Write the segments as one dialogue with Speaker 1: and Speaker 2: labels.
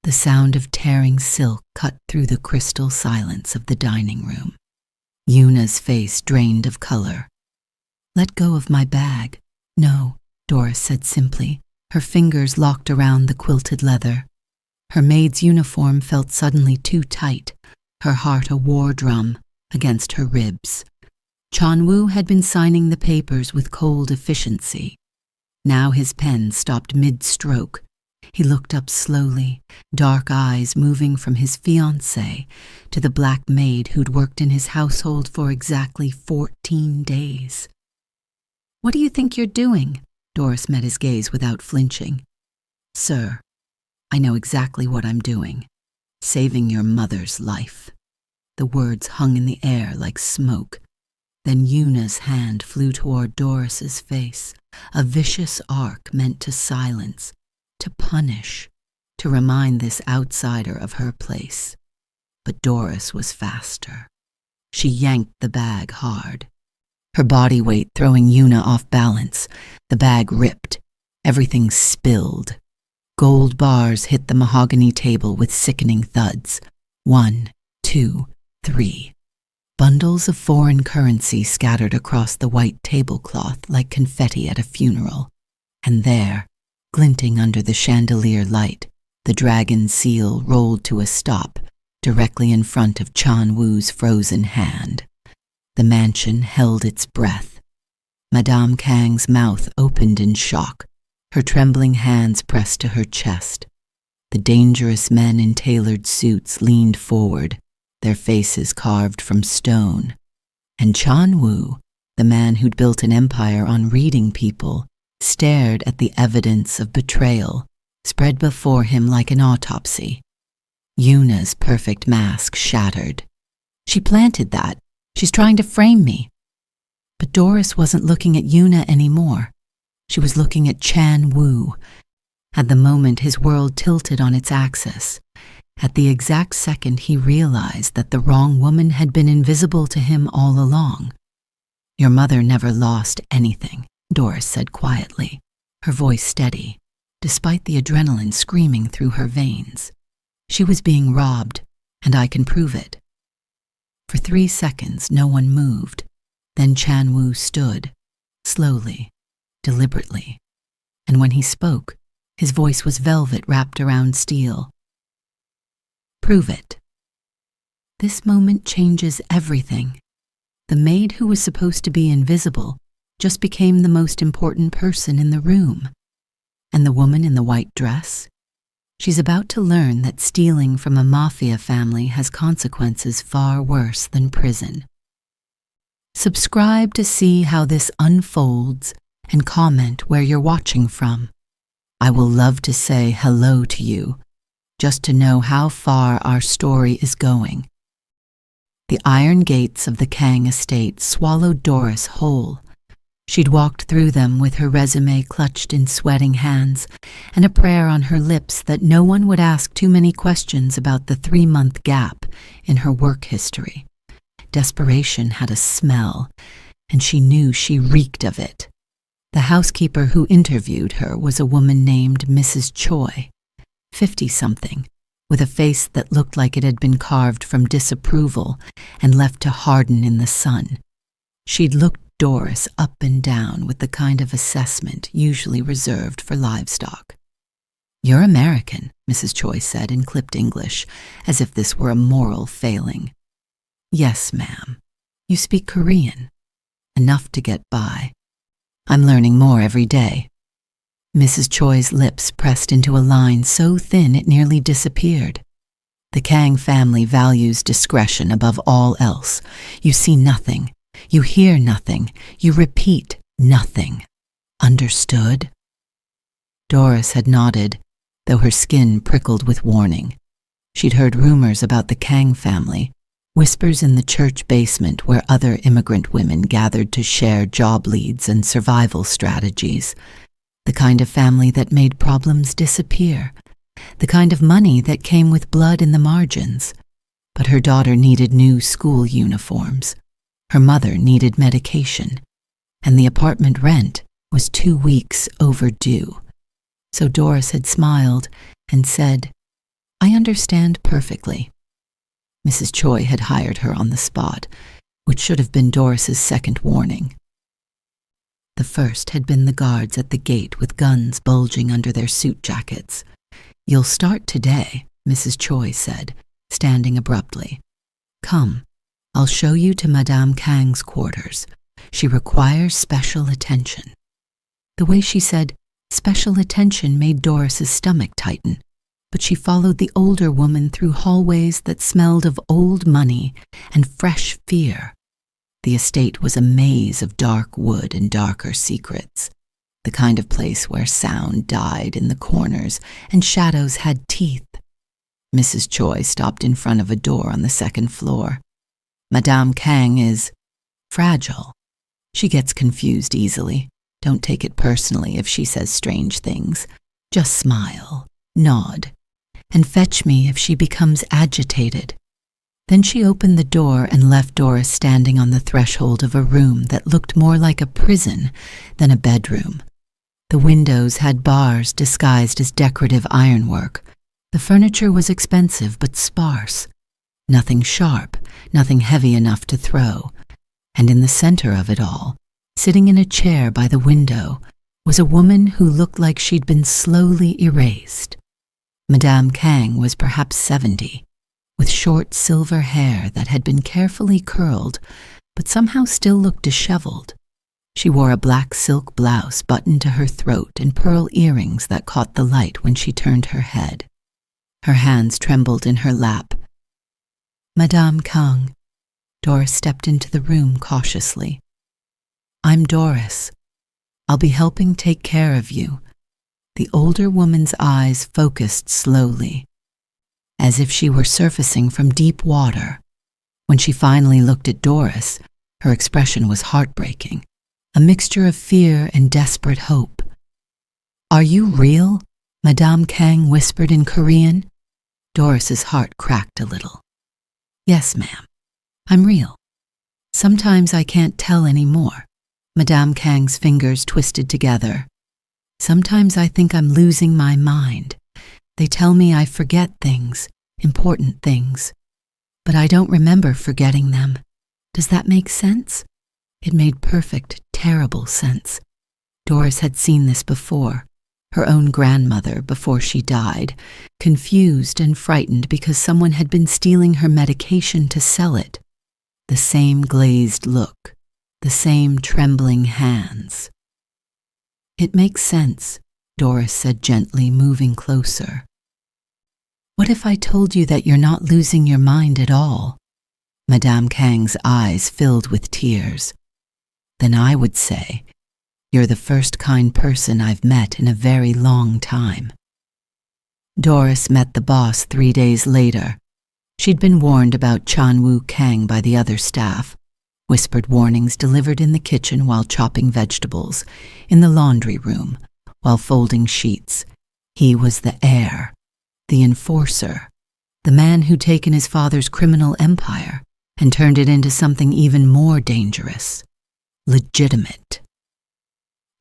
Speaker 1: The sound of tearing silk cut through the crystal silence of the dining room. Yuna's face drained of color. "Let go of my bag." "No," Doris said simply, her fingers locked around the quilted leather. Her maid's uniform felt suddenly too tight, her heart a war drum against her ribs. Chanwoo had been signing the papers with cold efficiency. Now his pen stopped mid-stroke. He looked up slowly, dark eyes moving from his fiancée to the black maid who'd worked in his household for exactly 14 days. "What do you think you're doing?" Doris met his gaze without flinching. "Sir, I know exactly what I'm doing. Saving your mother's life." The words hung in the air like smoke. Then Yuna's hand flew toward Doris's face, a vicious arc meant to silence, to punish, to remind this outsider of her place. But Doris was faster. She yanked the bag hard. Her body weight throwing Yuna off balance. The bag ripped. Everything spilled. Gold bars hit the mahogany table with sickening thuds. 1, 2, 3. Bundles of foreign currency scattered across the white tablecloth like confetti at a funeral. And there, glinting under the chandelier light, the dragon seal rolled to a stop directly in front of Chanwoo's frozen hand. The mansion held its breath. Madame Kang's mouth opened in shock, her trembling hands pressed to her chest. The dangerous men in tailored suits leaned forward, their faces carved from stone. And Chanwoo, the man who'd built an empire on reading people, stared at the evidence of betrayal spread before him like an autopsy. Yuna's perfect mask shattered. "She planted that. She's trying to frame me." But Doris wasn't looking at Yuna anymore. She was looking at Chanwoo. At the moment, his world tilted on its axis. At the exact second, he realized that the wrong woman had been invisible to him all along. "Your mother never lost anything," Doris said quietly, her voice steady, despite the adrenaline screaming through her veins. "She was being robbed, and I can prove it." For 3 seconds, no one moved. Then Chanwoo stood, slowly, deliberately. And when he spoke, his voice was velvet wrapped around steel. "Prove it." This moment changes everything. The maid who was supposed to be invisible just became the most important person in the room. And the woman in the white dress? She's about to learn that stealing from a Mafia family has consequences far worse than prison. Subscribe to see how this unfolds and comment where you're watching from. I will love to say hello to you, just to know how far our story is going. The iron gates of the Kang estate swallowed Doris whole. She'd walked through them with her resume clutched in sweating hands and a prayer on her lips that no one would ask too many questions about the 3-month gap in her work history. Desperation had a smell, and she knew she reeked of it. The housekeeper who interviewed her was a woman named Mrs. Choi, 50-something, with a face that looked like it had been carved from disapproval and left to harden in the sun. She'd looked Doris up and down with the kind of assessment usually reserved for livestock. "You're American," Mrs. Choi said in clipped English, as if this were a moral failing. "Yes, ma'am. You speak Korean. Enough to get by. I'm learning more every day." Mrs. Choi's lips pressed into a line so thin it nearly disappeared. "The Kang family values discretion above all else. You see nothing. You hear nothing. You repeat nothing. Understood?" Doris had nodded, though her skin prickled with warning. She'd heard rumors about the Kang family, whispers in the church basement where other immigrant women gathered to share job leads and survival strategies. The kind of family that made problems disappear. The kind of money that came with blood in the margins. But her daughter needed new school uniforms. Her mother needed medication. And the apartment rent was 2 weeks overdue. So Doris had smiled and said, I understand perfectly. Mrs. Choi had hired her on the spot, which should have been Doris's second warning. The first had been the guards at the gate with guns bulging under their suit jackets. "You'll start today," Mrs. Choi said, standing abruptly. "Come, I'll show you to Madame Kang's quarters. She requires special attention." The way she said special attention made Doris's stomach tighten, but she followed the older woman through hallways that smelled of old money and fresh fear. The estate was a maze of dark wood and darker secrets, the kind of place where sound died in the corners and shadows had teeth. Mrs. Choi stopped in front of a door on the second floor. "Madame Kang is fragile. She gets confused easily. Don't take it personally if she says strange things. Just smile, nod, and fetch me if she becomes agitated." Then she opened the door and left Doris standing on the threshold of a room that looked more like a prison than a bedroom. The windows had bars disguised as decorative ironwork. The furniture was expensive but sparse. Nothing sharp, nothing heavy enough to throw. And in the center of it all, sitting in a chair by the window, was a woman who looked like she'd been slowly erased. Madame Kang was perhaps 70, with short silver hair that had been carefully curled, but somehow still looked disheveled. She wore a black silk blouse buttoned to her throat and pearl earrings that caught the light when she turned her head. Her hands trembled in her lap. "Madame Kang." Doris stepped into the room cautiously. "I'm Doris. I'll be helping take care of you." The older woman's eyes focused slowly, as if she were surfacing from deep water. When she finally looked at Doris, her expression was heartbreaking, a mixture of fear and desperate hope. "Are you real?" Madame Kang whispered in Korean. Doris's heart cracked a little. "Yes, ma'am. I'm real. Sometimes I can't tell any more." Madame Kang's fingers twisted together. "Sometimes I think I'm losing my mind. They tell me I forget things, important things, but I don't remember forgetting them. Does that make sense?" It made perfect, terrible sense. Doris had seen this before. Her own grandmother, before she died, confused and frightened because someone had been stealing her medication to sell it. The same glazed look, the same trembling hands. "It makes sense," Doris said gently, moving closer. "What if I told you that you're not losing your mind at all?" Madame Kang's eyes filled with tears. "Then I would say, you're the first kind person I've met in a very long time." Doris met the boss 3 days later. She'd been warned about Chan-woo Kang by the other staff, whispered warnings delivered in the kitchen while chopping vegetables, in the laundry room, while folding sheets. He was the heir, the enforcer, the man who'd taken his father's criminal empire and turned it into something even more dangerous, legitimate.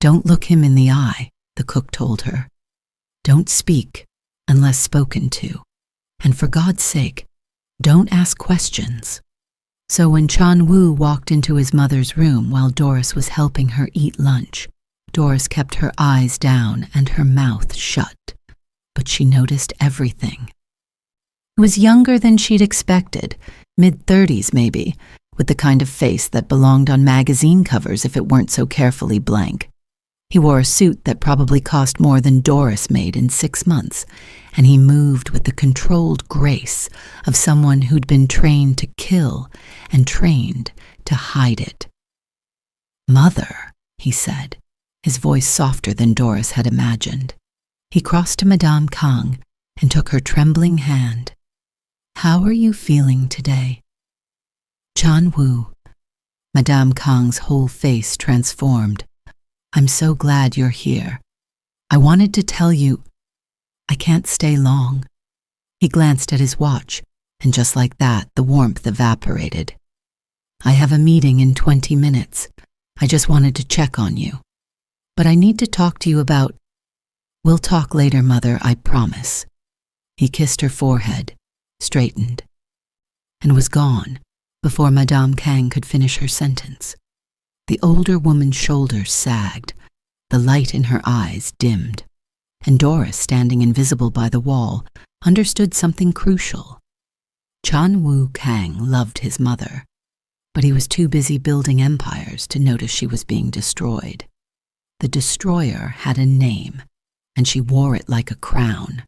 Speaker 1: "Don't look him in the eye," the cook told her. "Don't speak unless spoken to. And for God's sake, don't ask questions." So when Chan-woo walked into his mother's room while Doris was helping her eat lunch, Doris kept her eyes down and her mouth shut. But she noticed everything. He was younger than she'd expected, mid-30s maybe, with the kind of face that belonged on magazine covers if it weren't so carefully blank. He wore a suit that probably cost more than Doris made in 6 months, and he moved with the controlled grace of someone who'd been trained to kill and trained to hide it. "Mother," he said, his voice softer than Doris had imagined. He crossed to Madame Kang and took her trembling hand. "How are you feeling today?" "Chan-woo." Madame Kang's whole face transformed. "I'm so glad you're here. I wanted to tell you, I can't stay long." He glanced at his watch, and just like that, the warmth evaporated. "I have a meeting in 20 minutes. I just wanted to check on you. But I need to talk to you about—" "We'll talk later, Mother, I promise." He kissed her forehead, straightened, and was gone before Madame Kang could finish her sentence. The older woman's shoulders sagged, the light in her eyes dimmed, and Doris, standing invisible by the wall, understood something crucial. Chan Wu Kang loved his mother, but he was too busy building empires to notice she was being destroyed. The destroyer had a name, and she wore it like a crown.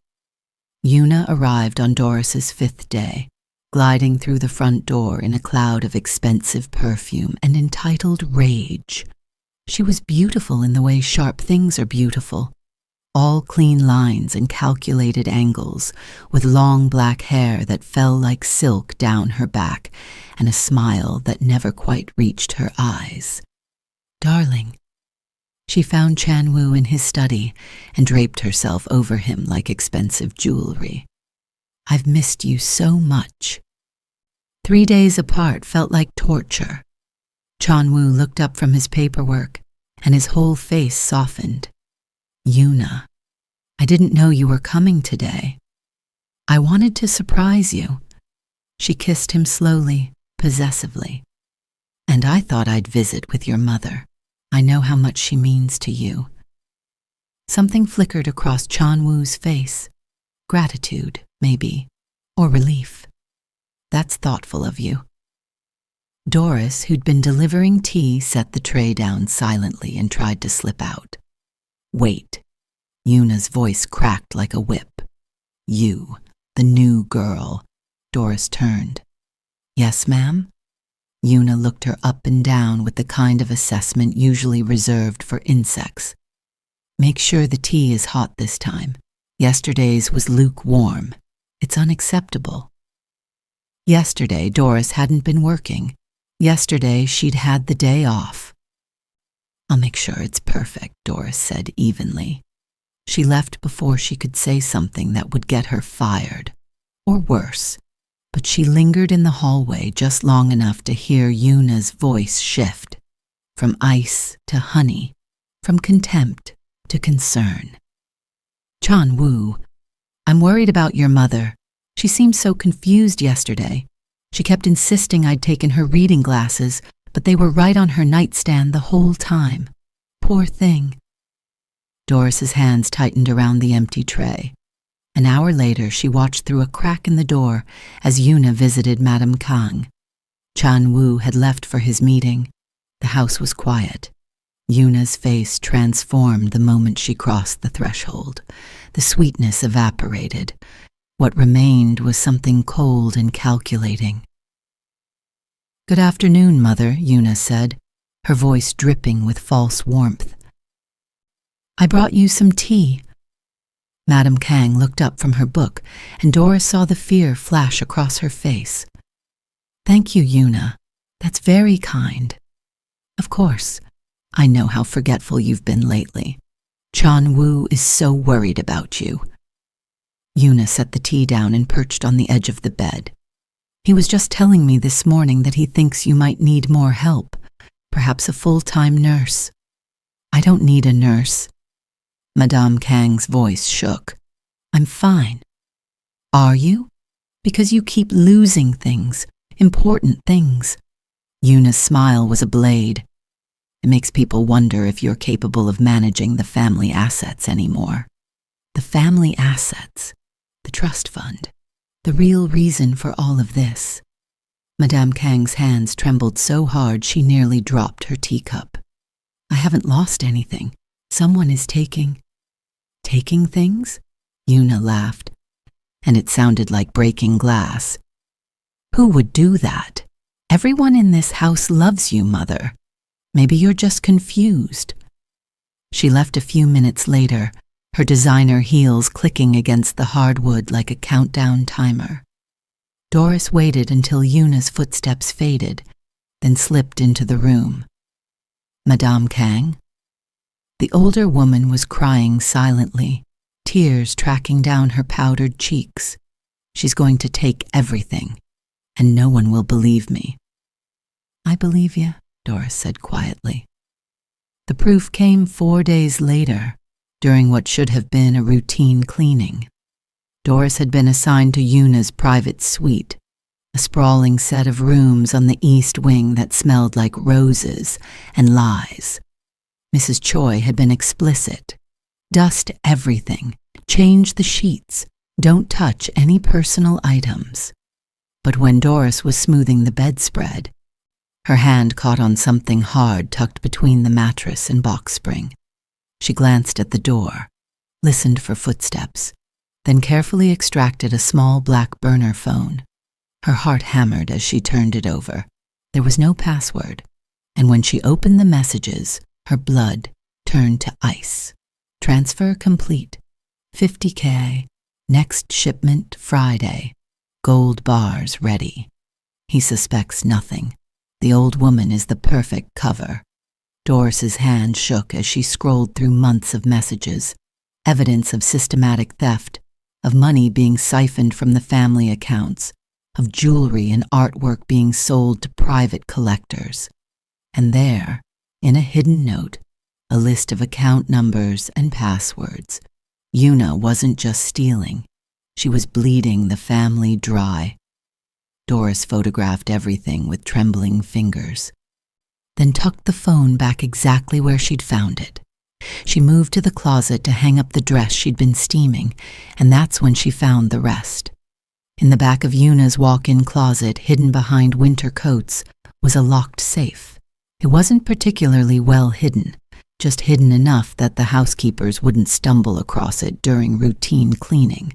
Speaker 1: Yuna arrived on Doris's 5th day, gliding through the front door in a cloud of expensive perfume and entitled rage. She was beautiful in the way sharp things are beautiful, all clean lines and calculated angles, with long black hair that fell like silk down her back and a smile that never quite reached her eyes. "Darling." She found Chan Wu in his study and draped herself over him like expensive jewelry. "I've missed you so much." 3 days apart felt like torture. Chan Wu looked up from his paperwork, and his whole face softened. "Yuna, I didn't know you were coming today. I wanted to surprise you." She kissed him slowly, possessively. "And I thought I'd visit with your mother. I know how much she means to you." Something flickered across Chan Wu's face. Gratitude, maybe, or relief. "That's thoughtful of you." Doris, who'd been delivering tea, set the tray down silently and tried to slip out. "Wait." Yuna's voice cracked like a whip. "You, the new girl." Doris turned. "Yes, ma'am?" Yuna looked her up and down with the kind of assessment usually reserved for insects. "Make sure the tea is hot this time. Yesterday's was lukewarm. It's unacceptable." Yesterday, Doris hadn't been working. Yesterday, she'd had the day off. "I'll make sure it's perfect," Doris said evenly. She left before she could say something that would get her fired, or worse, but she lingered in the hallway just long enough to hear Yuna's voice shift, from ice to honey, from contempt to concern. "Chan Wu, I'm worried about your mother. She seemed so confused yesterday. She kept insisting I'd taken her reading glasses, but they were right on her nightstand the whole time. Poor thing." Doris's hands tightened around the empty tray. An hour later, she watched through a crack in the door as Yuna visited Madame Kang. Chan Wu had left for his meeting. The house was quiet. Yuna's face transformed the moment she crossed the threshold. The sweetness evaporated. What remained was something cold and calculating. "Good afternoon, Mother," Yuna said, her voice dripping with false warmth. "I brought you some tea." Madame Kang looked up from her book, and Doris saw the fear flash across her face. "Thank you, Yuna. That's very kind." "Of course. I know how forgetful you've been lately. Chan Wu is so worried about you." Yuna set the tea down and perched on the edge of the bed. "He was just telling me this morning that he thinks you might need more help, perhaps a full-time nurse." "I don't need a nurse." Madame Kang's voice shook. "I'm fine." "Are you? Because you keep losing things, important things." Yuna's smile was a blade. "It makes people wonder if you're capable of managing the family assets anymore." The family assets. The trust fund. The real reason for all of this. Madame Kang's hands trembled so hard she nearly dropped her teacup. "I haven't lost anything. Someone is taking things?" Yuna laughed, and it sounded like breaking glass. "Who would do that? Everyone in this house loves you, Mother. Maybe you're just confused." She left a few minutes later, her designer heels clicking against the hardwood like a countdown timer. Doris waited until Yuna's footsteps faded, then slipped into the room. "Madame Kang?" The older woman was crying silently, tears tracking down her powdered cheeks. "She's going to take everything, and no one will believe me." "I believe you," Doris said quietly. The proof came 4 days later, during what should have been a routine cleaning. Doris had been assigned to Yuna's private suite, a sprawling set of rooms on the east wing that smelled like roses and lies. Mrs. Choi had been explicit. Dust everything, change the sheets, don't touch any personal items. But when Doris was smoothing the bedspread, her hand caught on something hard tucked between the mattress and box spring. She glanced at the door, listened for footsteps, then carefully extracted a small black burner phone. Her heart hammered as she turned it over. There was no password, and when she opened the messages, her blood turned to ice. Transfer complete. 50K. Next shipment Friday. Gold bars ready. He suspects nothing. The old woman is the perfect cover. Doris's hand shook as she scrolled through months of messages, evidence of systematic theft, of money being siphoned from the family accounts, of jewelry and artwork being sold to private collectors. And there, in a hidden note, a list of account numbers and passwords. Yuna wasn't just stealing. She was bleeding the family dry. Doris photographed everything with trembling fingers, then tucked the phone back exactly where she'd found it. She moved to the closet to hang up the dress she'd been steaming, and that's when she found the rest. In the back of Yuna's walk-in closet, hidden behind winter coats, was a locked safe. It wasn't particularly well hidden, just hidden enough that the housekeepers wouldn't stumble across it during routine cleaning.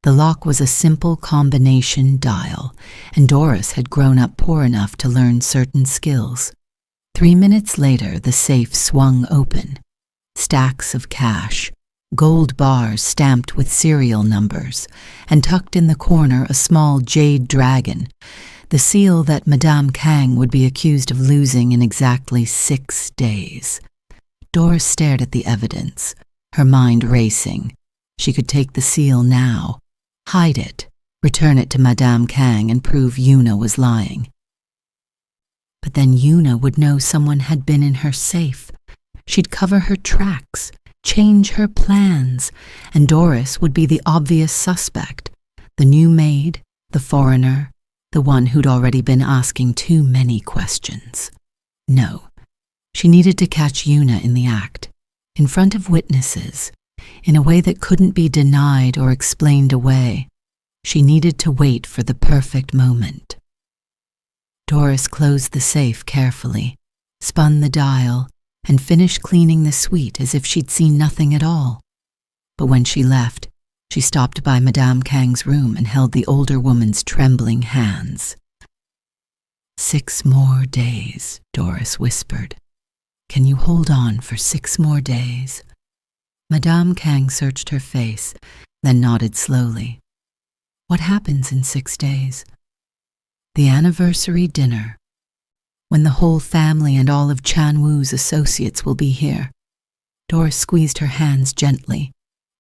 Speaker 1: The lock was a simple combination dial, and Doris had grown up poor enough to learn certain skills. 3 minutes later, the safe swung open. Stacks of cash, gold bars stamped with serial numbers, and tucked in the corner a small jade dragon, the seal that Madame Kang would be accused of losing in exactly 6 days. Doris stared at the evidence, her mind racing. She could take the seal now, hide it, return it to Madame Kang and prove Yuna was lying. But then Yuna would know someone had been in her safe. She'd cover her tracks, change her plans, and Doris would be the obvious suspect, the new maid, the foreigner, the one who'd already been asking too many questions. No, she needed to catch Yuna in the act, in front of witnesses, in a way that couldn't be denied or explained away. She needed to wait for the perfect moment. Doris closed the safe carefully, spun the dial, and finished cleaning the suite as if she'd seen nothing at all. But when she left, she stopped by Madame Kang's room and held the older woman's trembling hands. 6 more days, Doris whispered. Can you hold on for 6 more days? Madame Kang searched her face, then nodded slowly. What happens in 6 days? The anniversary dinner, when the whole family and all of Chanwoo's associates will be here. Doris squeezed her hands gently.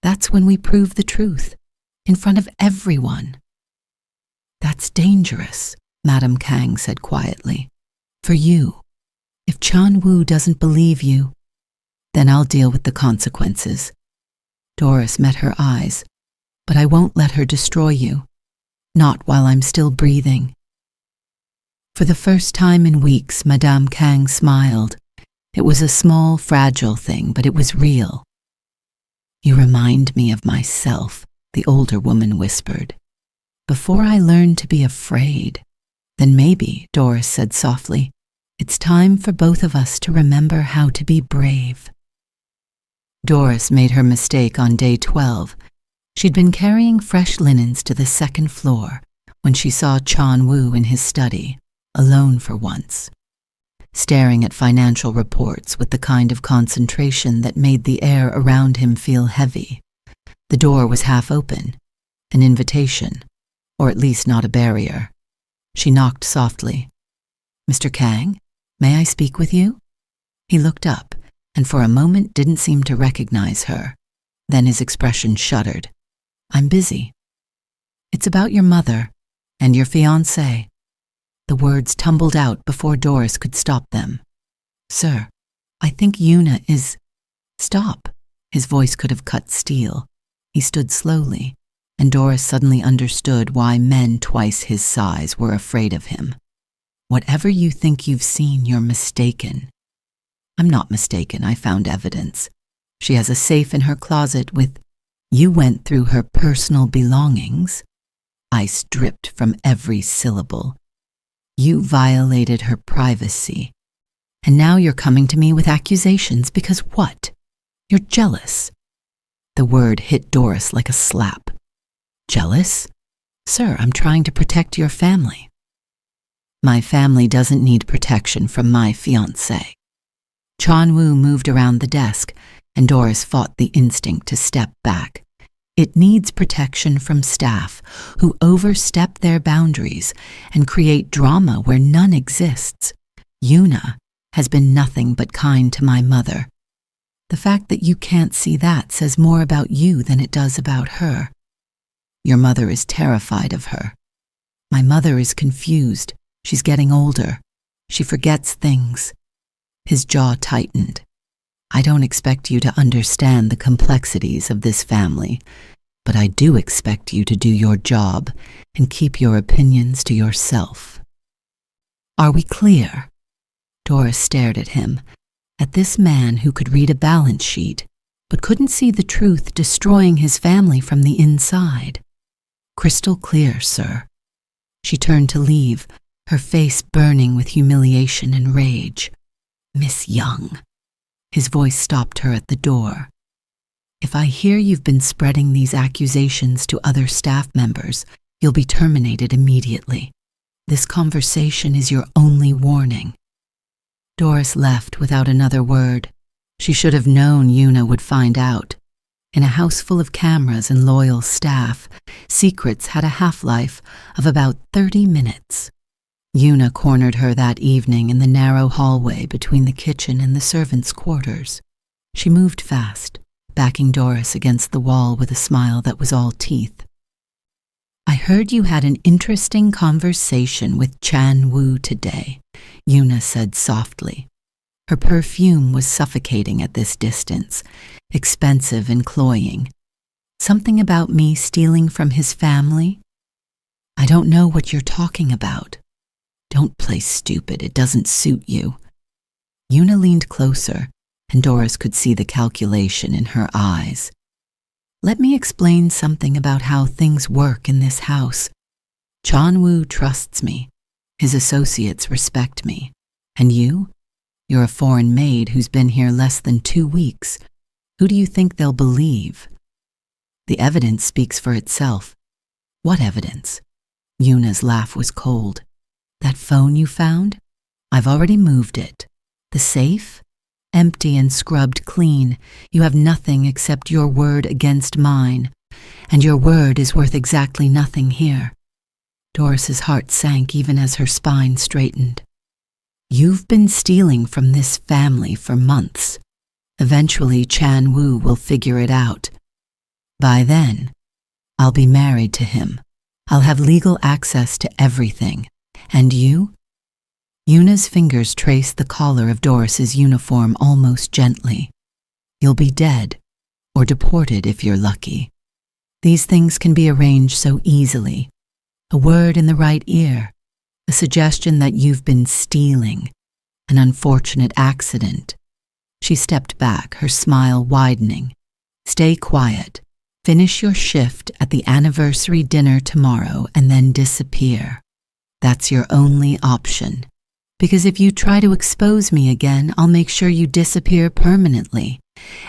Speaker 1: That's when we prove the truth, in front of everyone. That's dangerous, Madame Kang said quietly. For you. If Chanwoo doesn't believe you, then I'll deal with the consequences. Doris met her eyes. But I won't let her destroy you. Not while I'm still breathing. For the first time in weeks, Madame Kang smiled. It was a small, fragile thing, but it was real. You remind me of myself, the older woman whispered. Before I learned to be afraid. Then maybe, Doris said softly, it's time for both of us to remember how to be brave. Doris made her mistake on day 12. She'd been carrying fresh linens to the 2nd floor when she saw Chanwoo in his study, alone for once, staring at financial reports with the kind of concentration that made the air around him feel heavy. The door was half open, an invitation, or at least not a barrier. She knocked softly. Mr. Kang, may I speak with you? He looked up, and for a moment didn't seem to recognize her. Then his expression shuddered. I'm busy. It's about your mother and your fiancé. The words tumbled out before Doris could stop them. Sir, I think Yuna is... Stop. His voice could have cut steel. He stood slowly, and Doris suddenly understood why men twice his size were afraid of him. Whatever you think you've seen, you're mistaken. I'm not mistaken, I found evidence. She has a safe in her closet with, you went through her personal belongings. I stripped from every syllable. You violated her privacy. And now you're coming to me with accusations because what? You're jealous. The word hit Doris like a slap. Jealous? Sir, I'm trying to protect your family. My family doesn't need protection from my fiancé. Chanwoo moved around the desk, and Doris fought the instinct to step back. It needs protection from staff who overstep their boundaries and create drama where none exists. Yuna has been nothing but kind to my mother. The fact that you can't see that says more about you than it does about her. Your mother is terrified of her. My mother is confused. She's getting older. She forgets things. His jaw tightened. I don't expect you to understand the complexities of this family, but I do expect you to do your job and keep your opinions to yourself. Are we clear? Doris stared at him, at this man who could read a balance sheet, but couldn't see the truth destroying his family from the inside. Crystal clear, sir. She turned to leave, her face burning with humiliation and rage. Miss Young. His voice stopped her at the door. If I hear you've been spreading these accusations to other staff members, you'll be terminated immediately. This conversation is your only warning. Doris left without another word. She should have known Yuna would find out. In a house full of cameras and loyal staff, secrets had a half-life of about 30 minutes. Yuna cornered her that evening in the narrow hallway between the kitchen and the servants' quarters. She moved fast, backing Doris against the wall with a smile that was all teeth. I heard you had an interesting conversation with Chanwoo today, Yuna said softly. Her perfume was suffocating at this distance, expensive and cloying. Something about me stealing from his family? I don't know what you're talking about. Don't play stupid, it doesn't suit you. Yuna leaned closer, and Doris could see the calculation in her eyes. Let me explain something about how things work in this house. Chanwoo trusts me. His associates respect me. And you? You're a foreign maid who's been here less than 2 weeks. Who do you think they'll believe? The evidence speaks for itself. What evidence? Yuna's laugh was cold. That phone you found? I've already moved it. The safe? Empty and scrubbed clean. You have nothing except your word against mine. And your word is worth exactly nothing here. Doris's heart sank even as her spine straightened. You've been stealing from this family for months. Eventually Chanwoo will figure it out. By then, I'll be married to him. I'll have legal access to everything. And you? Yuna's fingers traced the collar of Doris's uniform almost gently. You'll be dead, or deported if you're lucky. These things can be arranged so easily. A word in the right ear, a suggestion that you've been stealing, an unfortunate accident. She stepped back, her smile widening. Stay quiet. Finish your shift at the anniversary dinner tomorrow and then disappear. That's your only option. Because if you try to expose me again, I'll make sure you disappear permanently.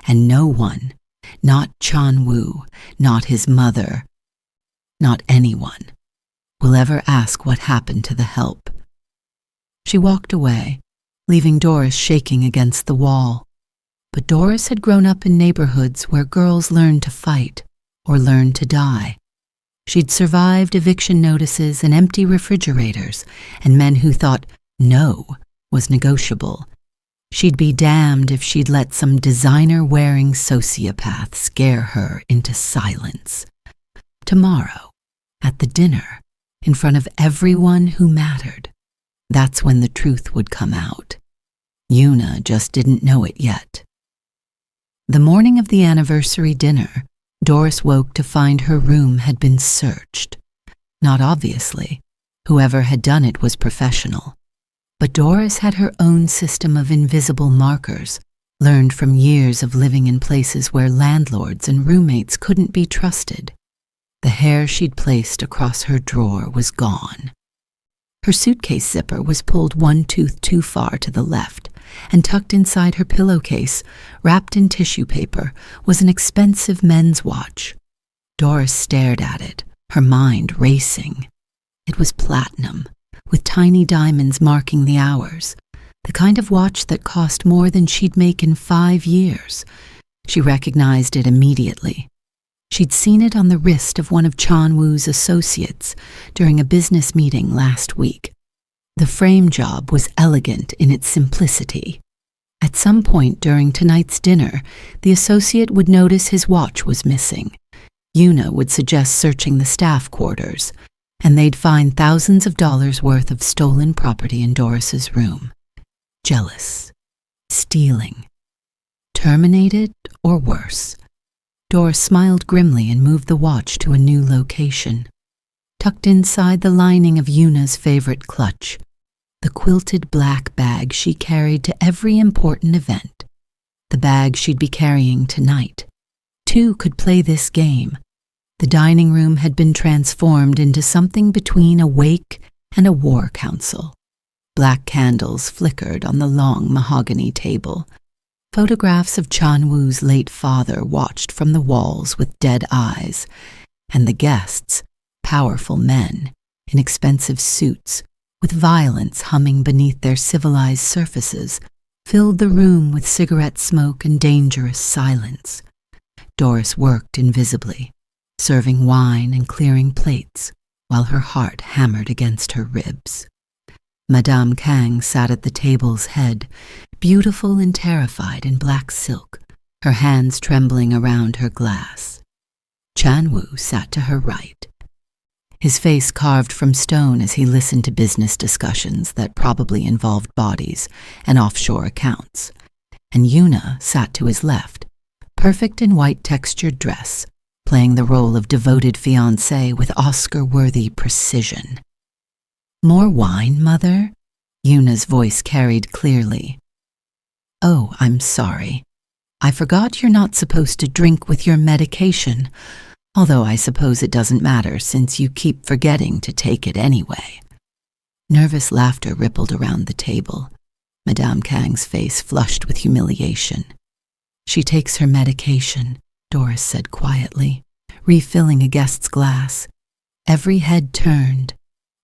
Speaker 1: And no one, not Chanwoo, not his mother, not anyone, will ever ask what happened to the help. She walked away, leaving Doris shaking against the wall. But Doris had grown up in neighborhoods where girls learned to fight or learned to die. She'd survived eviction notices and empty refrigerators and men who thought no was negotiable. She'd be damned if she'd let some designer-wearing sociopath scare her into silence. Tomorrow, at the dinner, in front of everyone who mattered, that's when the truth would come out. Yuna just didn't know it yet. The morning of the anniversary dinner, Doris woke to find her room had been searched. Not obviously. Whoever had done it was professional. But Doris had her own system of invisible markers, learned from years of living in places where landlords and roommates couldn't be trusted. The hair she'd placed across her drawer was gone. Her suitcase zipper was pulled one tooth too far to the left, and tucked inside her pillowcase, wrapped in tissue paper, was an expensive men's watch. Doris stared at it, her mind racing. It was platinum, with tiny diamonds marking the hours, the kind of watch that cost more than she'd make in 5 years. She recognized it immediately. She'd seen it on the wrist of one of Chan-woo's associates during a business meeting last week. The frame job was elegant in its simplicity. At some point during tonight's dinner, the associate would notice his watch was missing. Yuna would suggest searching the staff quarters, and they'd find thousands of dollars worth of stolen property in Doris's room. Jealous. Stealing. Terminated or worse. Doris smiled grimly and moved the watch to a new location. Tucked inside the lining of Yuna's favorite clutch, the quilted black bag she carried to every important event. The bag she'd be carrying tonight. Two could play this game. The dining room had been transformed into something between a wake and a war council. Black candles flickered on the long mahogany table. Photographs of Chan-woo's late father watched from the walls with dead eyes, and the guests, powerful men, in expensive suits, with violence humming beneath their civilized surfaces, filled the room with cigarette smoke and dangerous silence. Doris worked invisibly, serving wine and clearing plates, while her heart hammered against her ribs. Madame Kang sat at the table's head, beautiful and terrified in black silk, her hands trembling around her glass. Chan-woo sat to her right, his face carved from stone as he listened to business discussions that probably involved bodies and offshore accounts, and Yuna sat to his left, perfect in white textured dress, playing the role of devoted fiancé with Oscar-worthy precision. "More wine, Mother?" Yuna's voice carried clearly. "Oh, I'm sorry. I forgot you're not supposed to drink with your medication, although I suppose it doesn't matter since you keep forgetting to take it anyway." Nervous laughter rippled around the table. Madame Kang's face flushed with humiliation. "She takes her medication," Doris said quietly, refilling a guest's glass. Every head turned.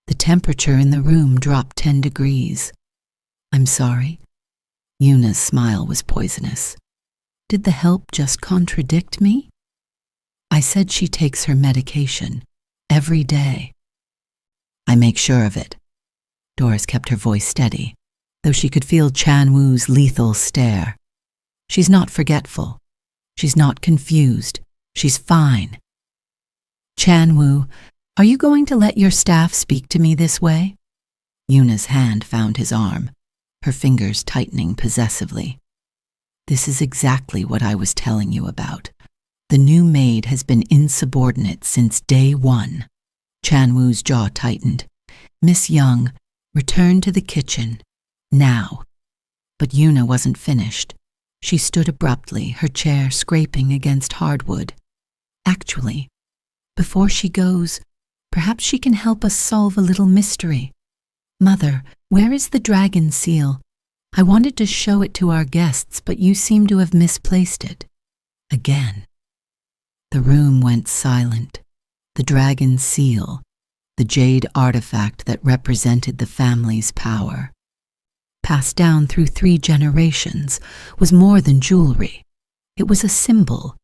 Speaker 1: The temperature in the room dropped 10 degrees. "I'm sorry." Yuna's smile was poisonous. "Did the help just contradict me?" "I said she takes her medication every day." "I make sure of it." Doris kept her voice steady, though she could feel Chan-woo's lethal stare. "She's not forgetful. She's not confused. She's fine." "Chan-woo, are you going to let your staff speak to me this way?" Yuna's hand found his arm, her fingers tightening possessively. "This is exactly what I was telling you about. The new maid has been insubordinate since day one." Chan-woo's jaw tightened. "Miss Young, return to the kitchen. Now." But Yuna wasn't finished. She stood abruptly, her chair scraping against hardwood. "Actually, before she goes, perhaps she can help us solve a little mystery. Mother, where is the dragon seal? I wanted to show it to our guests, but you seem to have misplaced it." Again. The room went silent. The dragon seal, the jade artifact that represented the family's power, passed down through 3 generations, was more than jewelry. It was a symbol.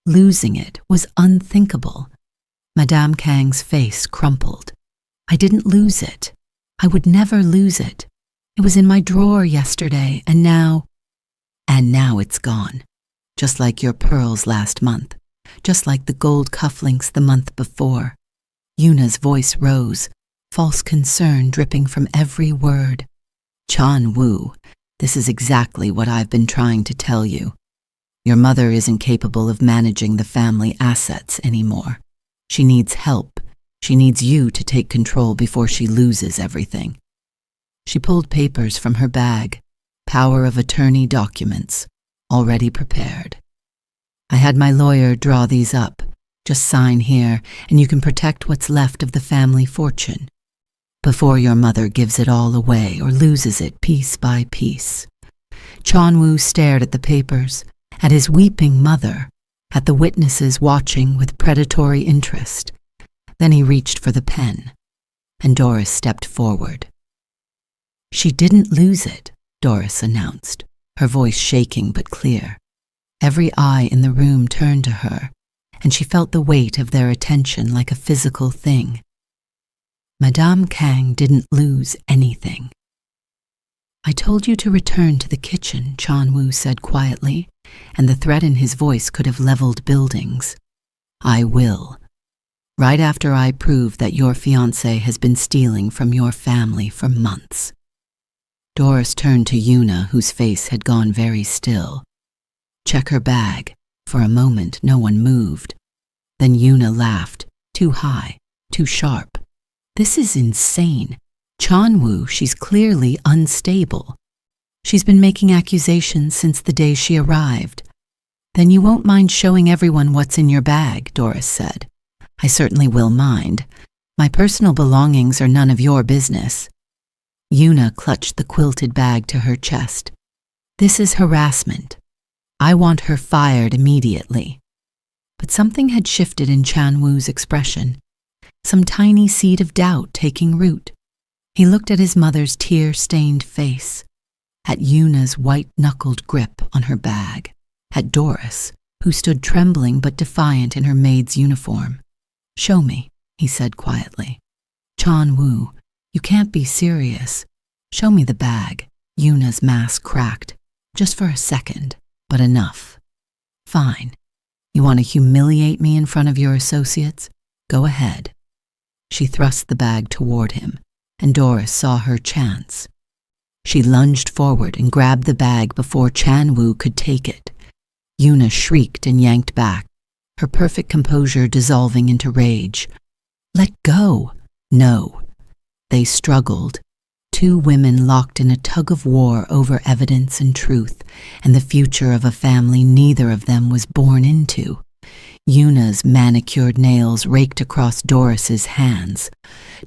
Speaker 1: Losing it was unthinkable. Madame Kang's face crumpled. "I didn't lose it. I would never lose it. It was in my drawer yesterday, and now it's gone. Just like your pearls last month. Just like the gold cufflinks the month before." Yuna's voice rose, false concern dripping from every word. "Chan-woo, this is exactly what I've been trying to tell you. Your mother isn't capable of managing the family assets anymore. She needs help. She needs you to take control before she loses everything. She pulled papers from her bag, power of attorney documents, already prepared. I had my lawyer draw these up. Just sign here, and you can protect what's left of the family fortune before your mother gives it all away or loses it piece by piece. Chanwoo stared at the papers, at his weeping mother, at the witnesses watching with predatory interest. Then he reached for the pen, and Doris stepped forward. "She didn't lose it," Doris announced, her voice shaking but clear. Every eye in the room turned to her, and she felt the weight of their attention like a physical thing. Madame Kang didn't lose anything. "I told you to return to the kitchen," Chanwoo said quietly, and the threat in his voice could have leveled buildings. "I will. Right after I prove that your fiancé has been stealing from your family for months." Doris turned to Yuna, whose face had gone very still. "Check her bag." For a moment, no one moved. Then Yuna laughed, too high, too sharp. "This is insane. Chanwoo, she's clearly unstable. She's been making accusations since the day she arrived." "Then you won't mind showing everyone what's in your bag," Doris said. "I certainly will mind. My personal belongings are none of your business." Yuna clutched the quilted bag to her chest. "This is harassment. I want her fired immediately." But something had shifted in Chanwoo's expression, some tiny seed of doubt taking root. He looked at his mother's tear-stained face, at Yuna's white-knuckled grip on her bag, at Doris, who stood trembling but defiant in her maid's uniform. "Show me," he said quietly. "Chanwoo, you can't be serious. Show me the bag." Yuna's mask cracked, just for a second, but enough. "Fine. You want to humiliate me in front of your associates? Go ahead." She thrust the bag toward him, and Doris saw her chance. She lunged forward and grabbed the bag before Chanwoo could take it. Yuna shrieked and yanked back, her perfect composure dissolving into rage. "Let go!" "No." They struggled, two women locked in a tug-of-war over evidence and truth, and the future of a family neither of them was born into. Yuna's manicured nails raked across Doris's hands.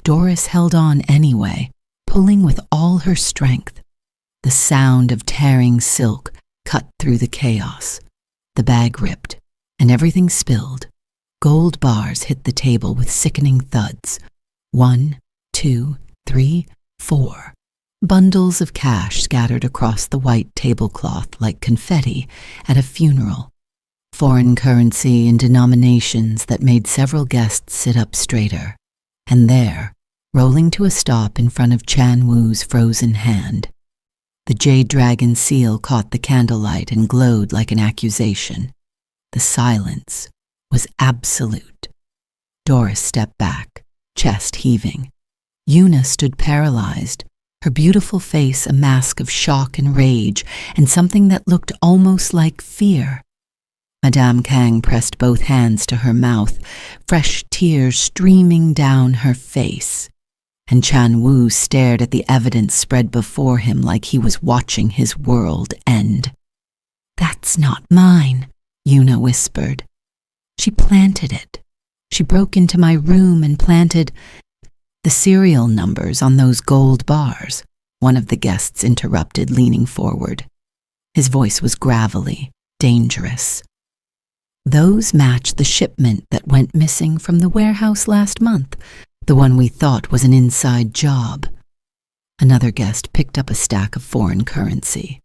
Speaker 1: Doris held on anyway, pulling with all her strength. The sound of tearing silk cut through the chaos. The bag ripped, and everything spilled. Gold bars hit the table with sickening thuds. 1, 2, 3, 4. Bundles of cash scattered across the white tablecloth like confetti at a funeral. Foreign currency in denominations that made several guests sit up straighter. And there, rolling to a stop in front of Chanwoo's frozen hand, the jade dragon seal caught the candlelight and glowed like an accusation. The silence was absolute. Doris stepped back, chest heaving. Yuna stood paralyzed, her beautiful face a mask of shock and rage, and something that looked almost like fear. Madame Kang pressed both hands to her mouth, fresh tears streaming down her face. And Chanwoo stared at the evidence spread before him like he was watching his world end. "That's not mine," Yuna whispered. "She planted it. She broke into my room and planted—" "The serial numbers on those gold bars," one of the guests interrupted, leaning forward. His voice was gravelly, dangerous. "Those match the shipment that went missing from the warehouse last month, the one we thought was an inside job." Another guest picked up a stack of foreign currency.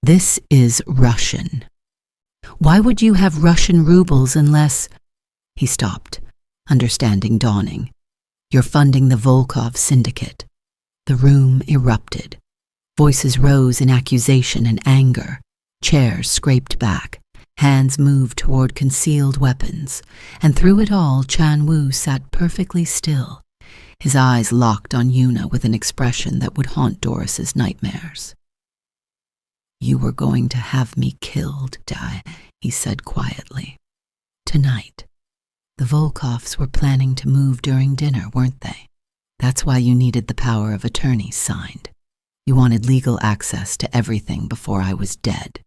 Speaker 1: "This is Russian." "Why would you have Russian rubles unless—" He stopped, understanding dawning. "You're funding the Volkov syndicate." The room erupted. Voices rose in accusation and anger. Chairs scraped back. Hands moved toward concealed weapons, and through it all Chanwoo sat perfectly still, his eyes locked on Yuna with an expression that would haunt Doris's nightmares. You were going to have me killed, he said quietly. Tonight. The Volkoffs were planning to move during dinner, weren't they? That's why you needed the power of attorney signed. You wanted legal access to everything before I was dead.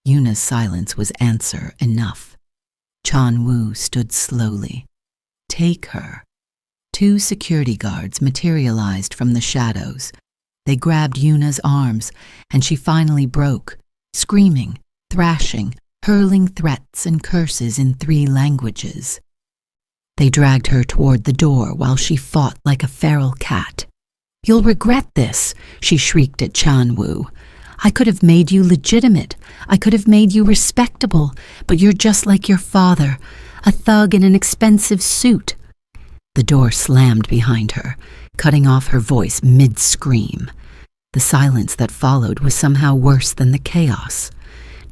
Speaker 1: Yuna's silence was answer enough. Chan Wu stood slowly. Take her. 2 security guards materialized from the shadows. They grabbed Yuna's arms, and she finally broke, screaming, thrashing, hurling threats and curses in 3 languages. They dragged her toward the door while she fought like a feral cat. You'll regret this, she shrieked at Chan Wu. I could have made you legitimate. I could have made you respectable, but you're just like your father, a thug in an expensive suit. The door slammed behind her, cutting off her voice mid-scream. The silence that followed was somehow worse than the chaos.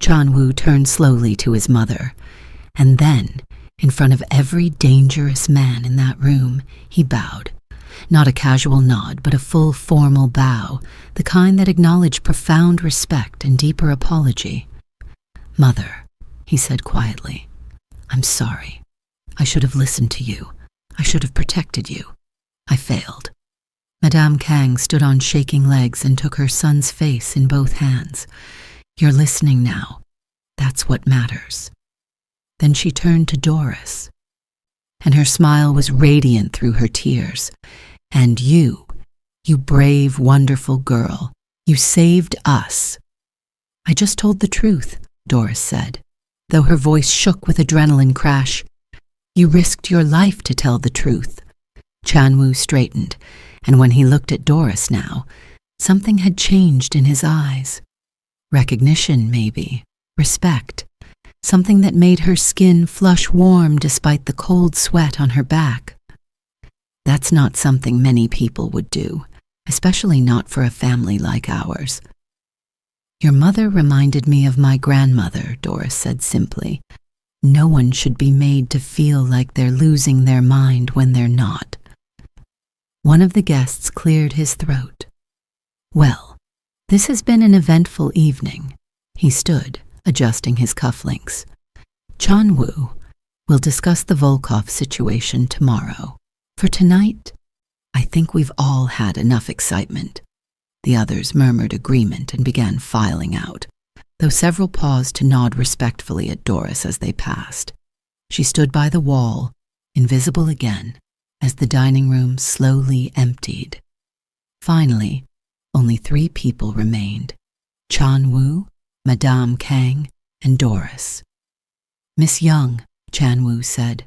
Speaker 1: Chan Wu turned slowly to his mother, and then, in front of every dangerous man in that room, he bowed. Not a casual nod, but a full formal bow, the kind that acknowledged profound respect and deeper apology. Mother, he said quietly, I'm sorry. I should have listened to you. I should have protected you. I failed. Madame Kang stood on shaking legs and took her son's face in both hands. You're listening now. That's what matters. Then she turned to Doris, and her smile was radiant through her tears. And you brave, wonderful girl, you saved us. I just told the truth, Doris said, though her voice shook with adrenaline crash. You risked your life to tell the truth. Chan Wu straightened, and when he looked at Doris now, something had changed in his eyes. Recognition, maybe. Respect. Something that made her skin flush warm despite the cold sweat on her back. That's not something many people would do, especially not for a family like ours. Your mother reminded me of my grandmother, Doris said simply. No one should be made to feel like they're losing their mind when they're not. One of the guests cleared his throat. Well, this has been an eventful evening. He stood, adjusting his cufflinks. Chan Wu, we'll discuss the Volkov situation tomorrow. For tonight, I think we've all had enough excitement. The others murmured agreement and began filing out, though several paused to nod respectfully at Doris as they passed. She stood by the wall, invisible again, as the dining room slowly emptied. Finally, only 3 people remained: Chan Wu, Madame Kang, and Doris. Miss Young, Chan Wu said,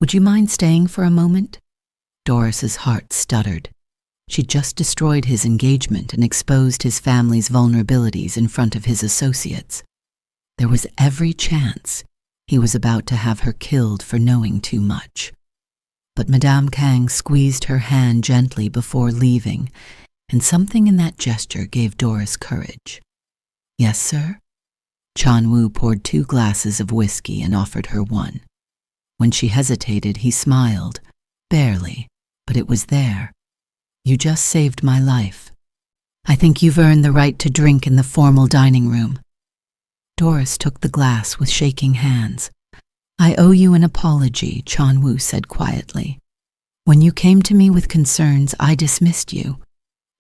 Speaker 1: would you mind staying for a moment? Doris's heart stuttered. She'd just destroyed his engagement and exposed his family's vulnerabilities in front of his associates. There was every chance he was about to have her killed for knowing too much. But Madame Kang squeezed her hand gently before leaving, and something in that gesture gave Doris courage. Yes, sir? Chan Wu poured 2 glasses of whiskey and offered her one. When she hesitated, he smiled, barely, but it was there. You just saved my life. I think you've earned the right to drink in the formal dining room. Doris took the glass with shaking hands. I owe you an apology, Chan Wu said quietly. When you came to me with concerns, I dismissed you.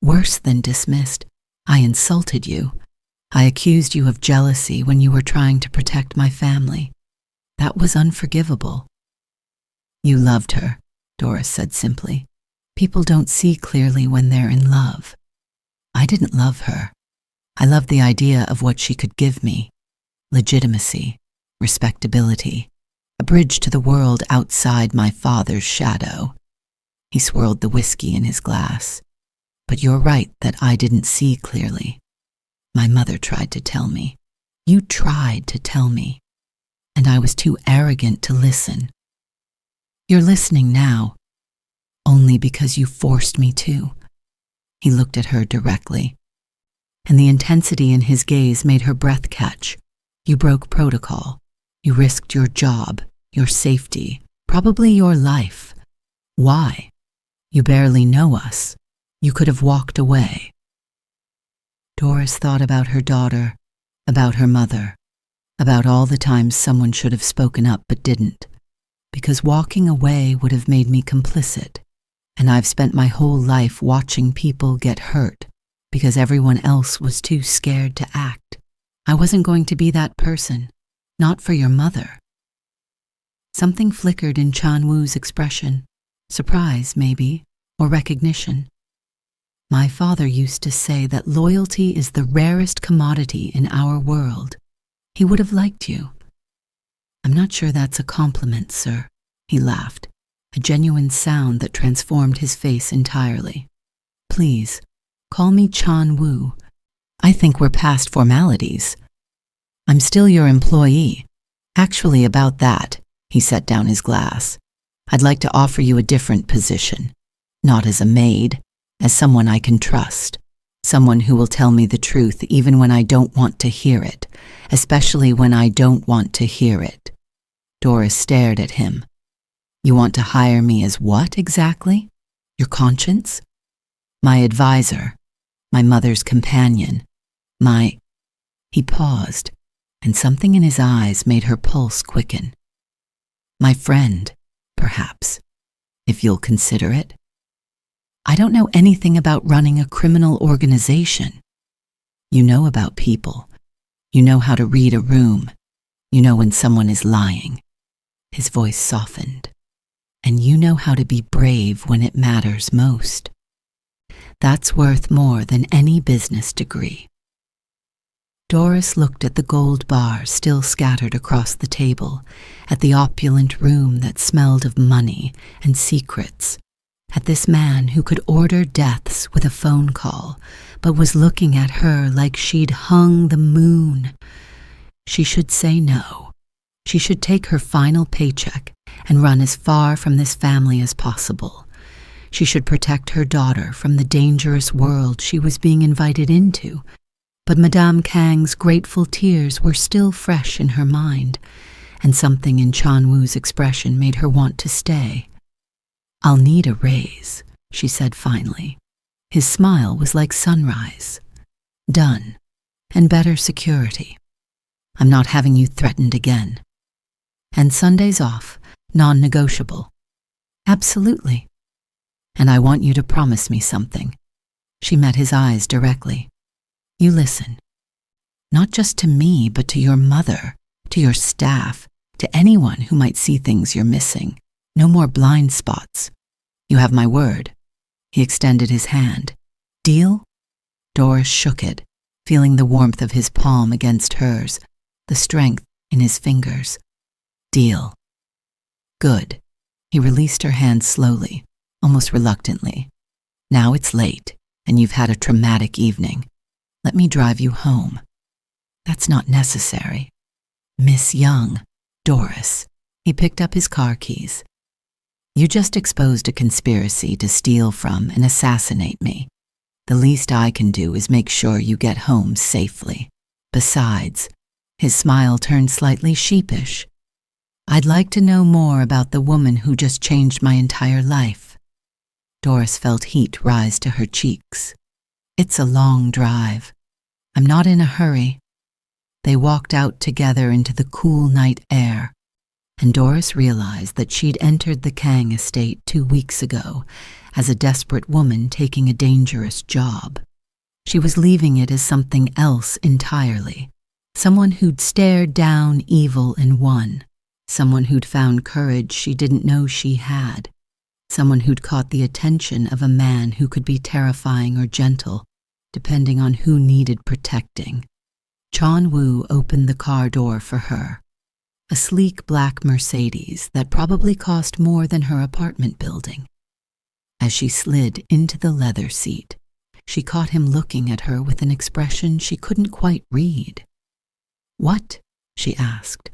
Speaker 1: Worse than dismissed, I insulted you. I accused you of jealousy when you were trying to protect my family. That was unforgivable. You loved her, Doris said simply. People don't see clearly when they're in love. I didn't love her. I loved the idea of what she could give me. Legitimacy, respectability, a bridge to the world outside my father's shadow. He swirled the whiskey in his glass. But you're right that I didn't see clearly. My mother tried to tell me. You tried to tell me. And I was too arrogant to listen. You're listening now, only because you forced me to. He looked at her directly, and the intensity in his gaze made her breath catch. You broke protocol. You risked your job, your safety, probably your life. Why? You barely know us. You could have walked away. Doris thought about her daughter, about her mother, about all the times someone should have spoken up but didn't, because walking away would have made me complicit, and I've spent my whole life watching people get hurt because everyone else was too scared to act. I wasn't going to be that person, not for your mother. Something flickered in Chan-woo's expression, surprise maybe, or recognition. My father used to say that loyalty is the rarest commodity in our world. He would have liked you. I'm not sure that's a compliment, sir, he laughed, a genuine sound that transformed his face entirely. Please, call me Chan-woo. I think we're past formalities. I'm still your employee. Actually, about that, he set down his glass. I'd like to offer you a different position, not as a maid, as someone I can trust, someone who will tell me the truth even when I don't want to hear it, especially when I don't want to hear it. Doris stared at him. You want to hire me as what exactly? Your conscience? My advisor, my mother's companion, my... He paused, and something in his eyes made her pulse quicken. My friend, perhaps, if you'll consider it. I don't know anything about running a criminal organization. You know about people. You know how to read a room. You know when someone is lying. His voice softened. And you know how to be brave when it matters most. That's worth more than any business degree. Doris looked at the gold bars still scattered across the table, at the opulent room that smelled of money and secrets, at this man who could order deaths with a phone call, but was looking at her like she'd hung the moon. She should say no. She should take her final paycheck and run as far from this family as possible. She should protect her daughter from the dangerous world she was being invited into. But Madame Kang's grateful tears were still fresh in her mind, and something in Chan-woo's expression made her want to stay. I'll need a raise, she said finally. His smile was like sunrise. Done. And better security. I'm not having you threatened again. And Sundays off, non-negotiable. Absolutely. And I want you to promise me something. She met his eyes directly. You listen. Not just to me, but to your mother, to your staff, to anyone who might see things you're missing. No more blind spots. You have my word. He extended his hand. Deal? Doris shook it, feeling the warmth of his palm against hers, the strength in his fingers. Deal. Good. He released her hand slowly, almost reluctantly. Now it's late, and you've had a traumatic evening. Let me drive you home. That's not necessary. Miss Young, Doris. He picked up his car keys. You just exposed a conspiracy to steal from and assassinate me. The least I can do is make sure you get home safely. Besides, his smile turned slightly sheepish. I'd like to know more about the woman who just changed my entire life. Doris felt heat rise to her cheeks. It's a long drive. I'm not in a hurry. They walked out together into the cool night air, and Doris realized that she'd entered the Kang estate 2 weeks ago as a desperate woman taking a dangerous job. She was leaving it as something else entirely, someone who'd stared down evil and won, someone who'd found courage she didn't know she had, someone who'd caught the attention of a man who could be terrifying or gentle, depending on who needed protecting. Chan-woo opened the car door for her, a sleek black Mercedes that probably cost more than her apartment building. As she slid into the leather seat, she caught him looking at her with an expression she couldn't quite read. What? She asked.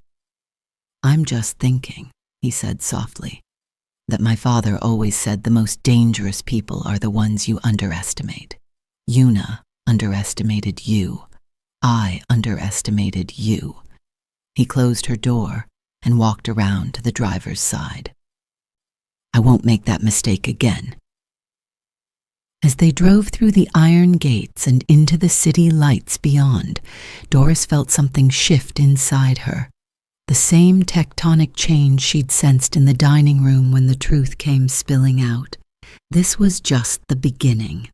Speaker 1: I'm just thinking, he said softly, that my father always said the most dangerous people are the ones you underestimate. Yuna underestimated you. I underestimated you. He closed her door and walked around to the driver's side. I won't make that mistake again. As they drove through the iron gates and into the city lights beyond, Doris felt something shift inside her. The same tectonic change she'd sensed in the dining room when the truth came spilling out. This was just the beginning.